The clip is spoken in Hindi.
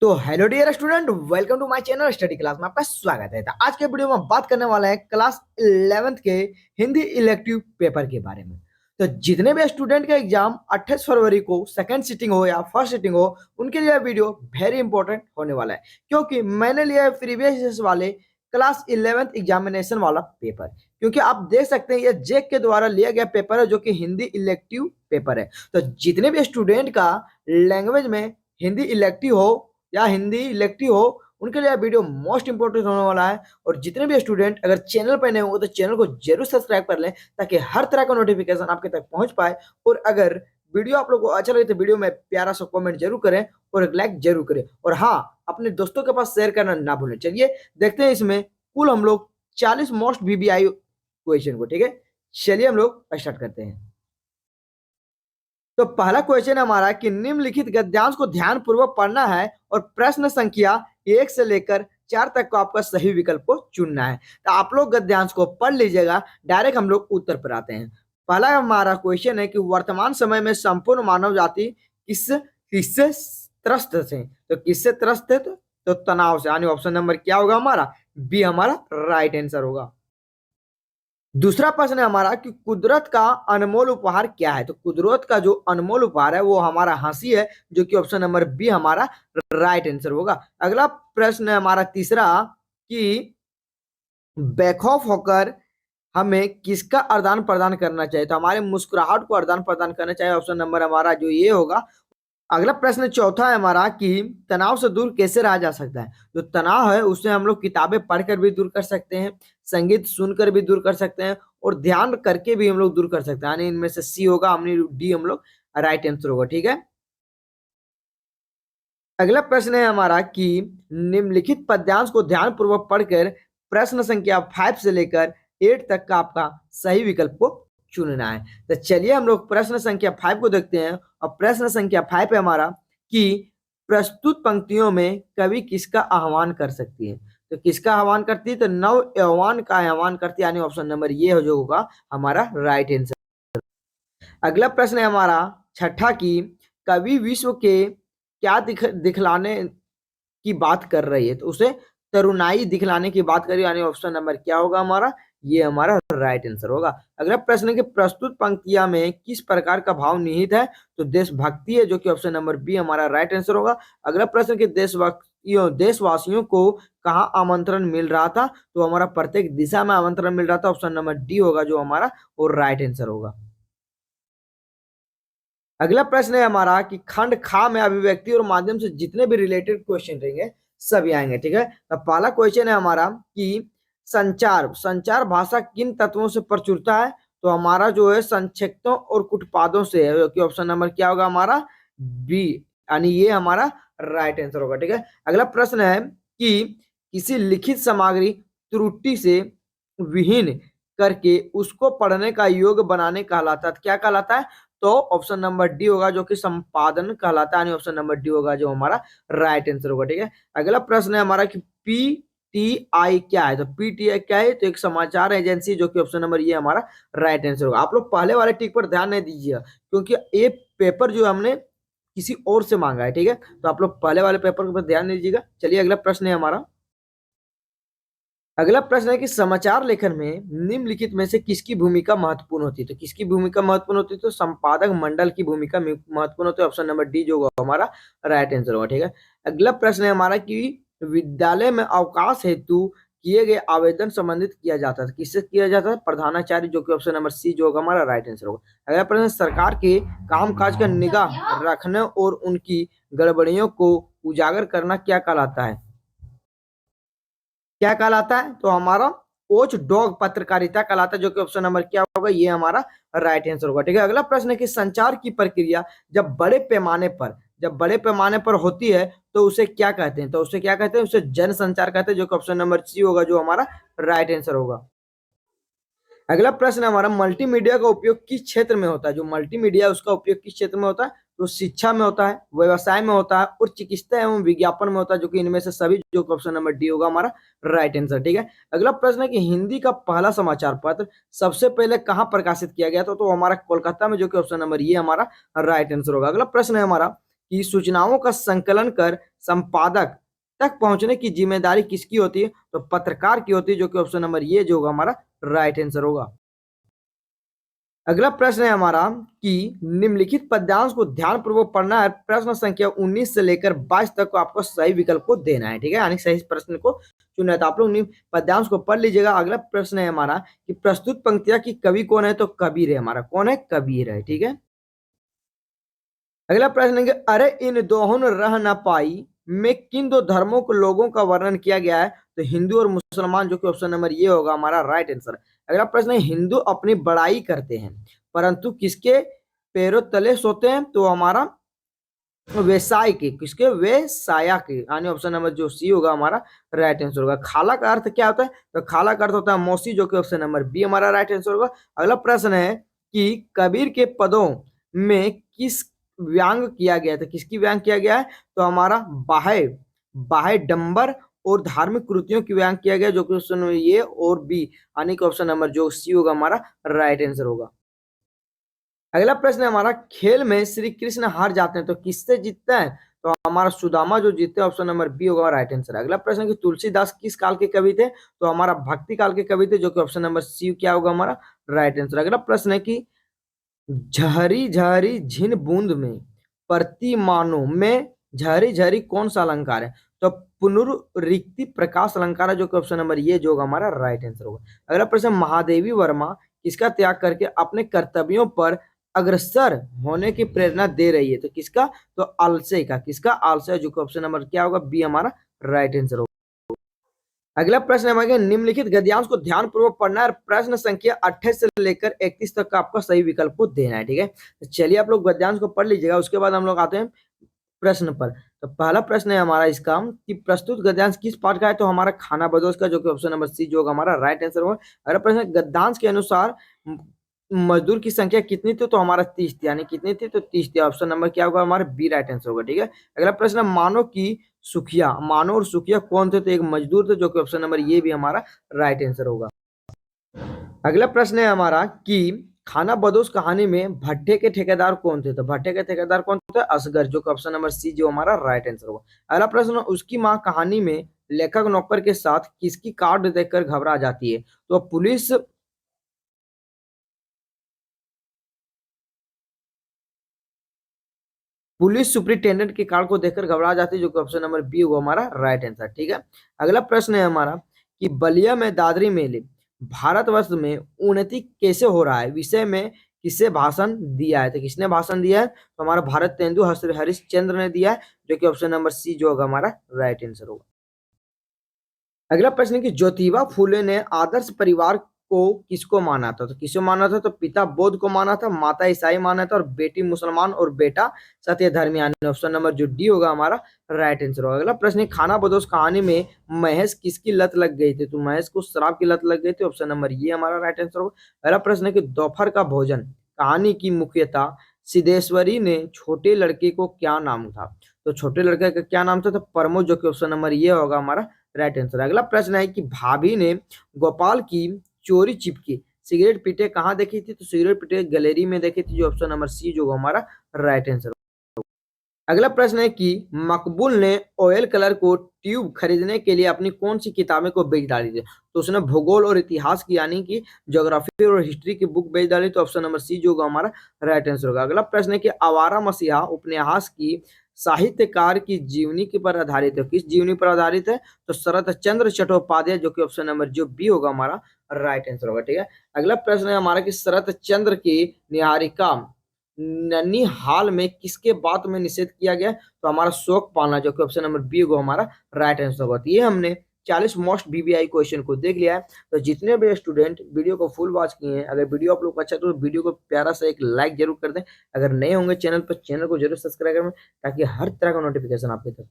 तो hello dear student, welcome to my channel study class में आपका स्वागत है। तो आज के वीडियो में बात करने वाला है क्लास 11th के हिंदी इलेक्टिव पेपर के बारे में। तो जितने भी स्टूडेंट का एग्जाम 28 फरवरी को सेकंड सिटिंग हो या फर्स्ट सिटिंग हो, उनके लिए वीडियो वेरी इंपॉर्टेंट होने वाला है, क्योंकि मैंने लिया है प्रीवियस वाले क्लास 11th एग्जामिनेशन वाला पेपर। क्योंकि आप देख सकते हैं ये जेक के द्वारा लिया गया पेपर है, जो कि हिंदी इलेक्टिव पेपर है। तो जितने भी स्टूडेंट का लैंग्वेज में हिंदी इलेक्टिव हो या हिंदी इलेक्टिव हो, उनके लिए वीडियो मोस्ट इंपोर्टेंट होने वाला है। और जितने भी स्टूडेंट अगर चैनल पर नए होंगे तो चैनल को जरूर सब्सक्राइब कर लें, ताकि हर तरह का नोटिफिकेशन आपके तक पहुंच पाए। और अगर वीडियो आप लोगों को अच्छा लगे तो वीडियो में प्यारा सा कमेंट जरूर करें और एक लाइक जरूर करें। और हाँ, अपने दोस्तों के पास शेयर करना ना भूलें। चलिए देखते हैं इसमें कुल हम लोग 40 मोस्ट वीबीआई क्वेश्चन को। ठीक है, चलिए हम लोग स्टार्ट करते हैं। तो पहला क्वेश्चन है हमारा कि निम्नलिखित गद्यांश को ध्यान पूर्वक पढ़ना है और प्रश्न संख्या 1 से लेकर 4 तक को आपका सही विकल्प को चुनना है। तो आप लोग गद्यांश को पढ़ लीजिएगा, डायरेक्ट हम लोग उत्तर पर आते हैं। पहला हमारा क्वेश्चन है कि वर्तमान समय में संपूर्ण मानव जाति किससे त्रस्त थे। तो किससे त्रस्त थे? तो तनाव से, यानी ऑप्शन नंबर क्या होगा हमारा? बी हमारा राइट आंसर होगा। दूसरा प्रश्न है हमारा कि कुदरत का अनमोल उपहार क्या है। तो कुदरत का जो अनमोल उपहार है वो हमारा हंसी है, जो कि ऑप्शन नंबर बी हमारा राइट आंसर होगा। अगला प्रश्न है हमारा तीसरा कि बेखौफ होकर हमें किसका आदान प्रदान करना चाहिए। तो हमारे मुस्कुराहट को आदान प्रदान करना चाहिए, ऑप्शन नंबर हमारा जो ये होगा। अगला प्रश्न चौथा है हमारा कि तनाव से दूर कैसे रहा जा सकता है। जो तनाव है उसे हम लोग किताबें पढ़कर भी दूर कर सकते हैं, संगीत सुनकर भी दूर कर सकते हैं, और ध्यान करके भी हम लोग दूर कर सकते हैं। यानी इनमें से सी होगा, हमने डी हम लोग राइट आंसर होगा। ठीक है, अगला प्रश्न है हमारा कि निम्नलिखित पद्यांश को ध्यान पूर्वक पढ़कर प्रश्न संख्या 5 से लेकर 8 तक का आपका सही विकल्प को चुनना है। तो चलिए हम लोग प्रश्न संख्या 5 को देखते हैं। और प्रश्न संख्या 5 है हमारा कि प्रस्तुत पंक्तियों में कवि किसका आह्वान कर सकती है। तो किसका आह्वान करती है? तो नव यौवन का आह्वान करती है, यानी ऑप्शन नंबर ये हो जो होगा हमारा राइट आंसर। अगला प्रश्न है हमारा छठा की कवि विश्व के क्या दिखलाने की बात कर रही है। तो उसे तरुणाई दिखलाने की बात करिए, यानी ऑप्शन नंबर क्या होगा हमारा? ये हमारा राइट आंसर होगा। अगला प्रश्न है कि प्रस्तुत पंक्तियां में किस प्रकार का भाव निहित है। तो देशभक्ति है, जो कि ऑप्शन नंबर बी हमारा राइट आंसर होगा। अगला प्रश्न कि देशवासियों को कहाँ आमंत्रण मिल रहा था। तो हमारा प्रत्येक दिशा में आमंत्रण मिल रहा था, ऑप्शन नंबर डी होगा जो हमारा और राइट आंसर होगा। अगला प्रश्न है हमारा कि खंड खा में अभिव्यक्ति और माध्यम से जितने भी रिलेटेड क्वेश्चन रहेंगे सभी आएंगे। ठीक है, तो पहला क्वेश्चन है हमारा कि संचार संचार भाषा किन तत्वों से प्रचुरता है। तो हमारा जो है संक्षिप्तों और कुटपादों से है, कि ऑप्शन नंबर क्या होगा हमारा? बी, यानी ये हमारा राइट आंसर होगा। ठीक है, अगला प्रश्न है कि किसी लिखित सामग्री त्रुटि से विहीन करके उसको पढ़ने का योग्य बनाने कहलाता है। क्या कहलाता है? तो ऑप्शन नंबर डी होगा जो कि संपादन कहलाता है, यानी ऑप्शन नंबर डी होगा जो हमारा राइट आंसर होगा। ठीक है, अगला प्रश्न है हमारा कि पीटीआई क्या है। तो पीटीआई क्या है? तो एक समाचार एजेंसी, जो कि ऑप्शन नंबर ये हमारा राइट आंसर होगा। आप लोग पहले वाले टिक पर ध्यान नहीं दीजिएगा, क्योंकि ये पेपर जो हमने किसी और से मांगा है। ठीक है, तो आप लोग पहले वाले पेपर पर ध्यान दीजिएगा। चलिए अगला प्रश्न है हमारा। अगला प्रश्न है कि समाचार लेखन में निम्नलिखित में से किसकी भूमिका महत्वपूर्ण होती है। तो किसकी भूमिका महत्वपूर्ण होती है? तो संपादक मंडल की भूमिका महत्वपूर्ण होती है, ऑप्शन नंबर डी जो होगा हमारा राइट आंसर होगा। ठीक है, अगला प्रश्न है हमारा कि विद्यालय में अवकाश हेतु किए गए आवेदन संबंधित किया जाता है। किससे किया जाता है? प्रधानाचार्य, जो कि ऑप्शन नंबर सी जो होगा हमारा राइट आंसर होगा। अगला प्रश्न सरकार के कामकाज का निगाह रखने और उनकी गड़बड़ियों को उजागर करना क्या कहलाता है? क्या कहलाता है? तो हमारा वॉच डॉग पत्रकारिता कहलाता है, जो कि ऑप्शन नंबर क्या होगा? ये हमारा राइट आंसर होगा। ठीक है, अगला प्रश्न है कि संचार की प्रक्रिया जब बड़े पैमाने पर होती है तो उसे क्या कहते हैं। तो उसे क्या कहते हैं? उसे जन संचार कहते हैं, जो कि ऑप्शन नंबर सी होगा जो हमारा राइट आंसर होगा। अगला प्रश्न हमारा मल्टीमीडिया का उपयोग किस क्षेत्र में होता है। जो मल्टीमीडिया है उसका उपयोग किस क्षेत्र में होता है? तो शिक्षा में होता है, व्यवसाय में होता है, और चिकित्सा एवं विज्ञापन में होता है, जो कि इनमें से सभी, जो ऑप्शन नंबर डी होगा हमारा राइट आंसर। ठीक है, अगला प्रश्न है कि हिंदी का पहला समाचार पत्र सबसे पहले कहाँ प्रकाशित किया गया था। तो हमारा कोलकाता में, जो कि ऑप्शन नंबर ये हमारा राइट आंसर होगा। अगला प्रश्न है हमारा कि सूचनाओं का संकलन कर संपादक तक पहुंचने की जिम्मेदारी किसकी होती है? तो पत्रकार की होती है, जो कि ऑप्शन नंबर ये जो होगा हमारा राइट आंसर होगा। अगला प्रश्न है हमारा कि निम्नलिखित पद्यांश को ध्यानपूर्वक पढ़ना है। प्रश्न संख्या 19 से लेकर 22 तक को आपको सही विकल्प को देना है, ठीक है, यानी सही प्रश्न को चुनना है। तो आप लोग पद्यांश को पढ़ लीजिएगा। अगला प्रश्न है हमारा कि प्रस्तुत पंक्तियां की कवि कौन है? तो कबीर है हमारा। कौन है? कबीर है, ठीक है। अगला प्रश्न है कि अरे इन दोहन रह न पाई में किन दो धर्मों के लोगों का वर्णन किया गया है? तो हिंदू और मुसलमान, जो कि ऑप्शन नंबर ये होगा हमारा राइट आंसर। अगला प्रश्न है हिंदू अपनी बड़ाई करते हैं परंतु किसके पैरों तले सोते हैं? तो हमारा व्यवसाय के, किसके? व्यवसाया के, यानी ऑप्शन नंबर जो सी होगा हमारा राइट आंसर होगा। खाला का अर्थ क्या होता है? तो खाला का अर्थ होता है मौसी, जो कि ऑप्शन नंबर बी हमारा राइट आंसर होगा। अगला प्रश्न है कि कबीर के पदों में किस व्यंग किया गया था? किसकी व्यंग किया गया है? तो हमारा बाह्य बाह्य डंबर और धार्मिक कृतियों की व्यंग किया गया, जो कि ऑप्शन ए और बी, यानी कि ऑप्शन नंबर जो सी होगा हमारा राइट आंसर होगा। अगला प्रश्न है हमारा खेल में श्री कृष्ण हार जाते हैं तो किससे जीतते हैं? तो हमारा सुदामा जो जीतते हैं, ऑप्शन नंबर बी होगा राइट आंसर। अगला प्रश्न है कि तुलसीदास किस काल के कवि थे? तो हमारा भक्ति काल के कवि थे, जो कि ऑप्शन नंबर सी क्या होगा हमारा राइट आंसर। अगला प्रश्न है कि झहरी झहरी झिन बूंद में प्रतिमानों में झहरी झहरी कौन सा अलंकार है? तो पुनरुक्ति प्रकाश अलंकार है, जो कि ऑप्शन नंबर ये जो होगा हमारा राइट आंसर होगा। अगला प्रश्न, महादेवी वर्मा किसका त्याग करके अपने कर्तव्यों पर अग्रसर होने की प्रेरणा दे रही है? तो किसका? तो आलसे का। किसका? आलसे, जो कि ऑप्शन नंबर क्या होगा बी हमारा राइट आंसर होगा। अगला प्रश्न हमारे निम्नलिखित गद्यांश को ध्यानपूर्वक पढ़ना है। प्रश्न संख्या 28 से लेकर 31 तक का आपका सही विकल्प को देना है, ठीक है। तो चलिए आप लोग गद्यांश को पढ़ लीजिएगा, उसके बाद हम लोग आते हैं प्रश्न पर। तो पहला प्रश्न है हमारा इसका कि प्रस्तुत गद्यांश किस पाठ का है? तो हमारा खाना बदोश का, जो कि ऑप्शन नंबर सी जो होगा हमारा राइट आंसर होगा। अगला प्रश्न, गद्यांश के अनुसार मजदूर की संख्या कितनी थी? तो हमारा 30 थी, यानी कितनी थी? तो 30 थी। ऑप्शन नंबर क्या होगा हमारा बी राइट आंसर होगा, ठीक है। अगला प्रश्न, मानव की सुखिया, मानव और सुखिया कौन थे? तो एक मजदूर थे, जो कि ऑप्शन नंबर ये भी हमारा राइट आंसर होगा। अगला प्रश्न है हमारा कि खाना बदोश कहानी में भट्टे के ठेकेदार कौन थे? तो भट्टे के ठेकेदार कौन थे? असगर, जो कि ऑप्शन नंबर सी जो हमारा राइट आंसर होगा। अगला प्रश्न, उसकी माँ कहानी में लेखक नौकर के साथ किसकी कार्ड देखकर घबरा जाती है? तो पुलिस सुपरिटेंडेंट के कार्ड को देखकर घबरा जाती है, जो कि ऑप्शन नंबर बी होगा हमारा राइट आंसर, ठीक है। अगला प्रश्न है हमारा कि बलिया में दादरी मेले भारतवर्ष में उन्नति कैसे हो रहा है विषय में किसे भाषण दिया है? तो किसने भाषण दिया है? तो हमारा भारत तेंदु हरिश्चंद्र ने दिया है, जो कि ऑप्शन नंबर सी जो होगा हमारा राइट आंसर होगा। अगला प्रश्न है कि ज्योतिबा फूले ने आदर्श परिवार को किसको माना था? तो किसको माना था? तो पिता बौद्ध को माना था, माता ईसाई माना था और बेटी मुसलमान और बेटा सत्य धर्मी, यानी ऑप्शन नंबर जो डी होगा हमारा राइट आंसर होगा। अगला प्रश्न है खाना बदोश कहानी में महेश किसकी लत लग गई थी? तो महेश को शराब की लत लग गई थी, ऑप्शन नंबर ये हमारा राइट आंसर होगा। अगला प्रश्न है कि दोपहर का भोजन कहानी की मुख्यता सिद्धेश्वरी ने छोटे लड़के को क्या नाम था? तो छोटे लड़के का क्या नाम था? तो प्रमोद, जो कि ऑप्शन नंबर ये होगा हमारा राइट आंसर। अगला प्रश्न है कि भाभी ने गोपाल की चोरी चिपकी सिगरेट पीटे कहाँ देखी थी? तो सिगरेट पीटे गैलरी में देखी थी, जो ऑप्शन नंबर सी जो हमारा राइट आंसर। अगला प्रश्न है कि मकबूल ने ऑयल कलर को ट्यूब खरीदने के लिए अपनी कौन सी किताबें को बेच डाली थी? तो उसने भूगोल और इतिहास की, यानी कि ज्योग्राफी और हिस्ट्री की बुक बेच डाली, तो ऑप्शन नंबर सी जो होगा हमारा राइट आंसर होगा। अगला प्रश्न है कि आवारा मसीहा उपन्यास की साहित्यकार की जीवनी के पर आधारित है, किस जीवनी पर आधारित है? तो शरत चंद्र चट्टोपाध्याय, जो कि ऑप्शन नंबर जो बी होगा हमारा राइट आंसर होगा, ठीक है। अगला प्रश्न है हमारा कि शरत चंद्र की निहारिका ननिहाल में किसके बात में निषेध किया गया? तो हमारा शोक पालना, जो कि ऑप्शन नंबर बी होगा हमारा राइट आंसर होगा। तो ये हमने 40 मोस्ट बीबीआई क्वेश्चन को देख लिया है। तो जितने भी स्टूडेंट वीडियो को फुल वॉच किए हैं, अगर वीडियो आप लोग को अच्छा तो वीडियो को प्यारा सा एक लाइक जरूर कर दें। अगर नए होंगे चैनल पर, चैनल को जरूर सब्सक्राइब करें ताकि हर तरह का नोटिफिकेशन आपके तक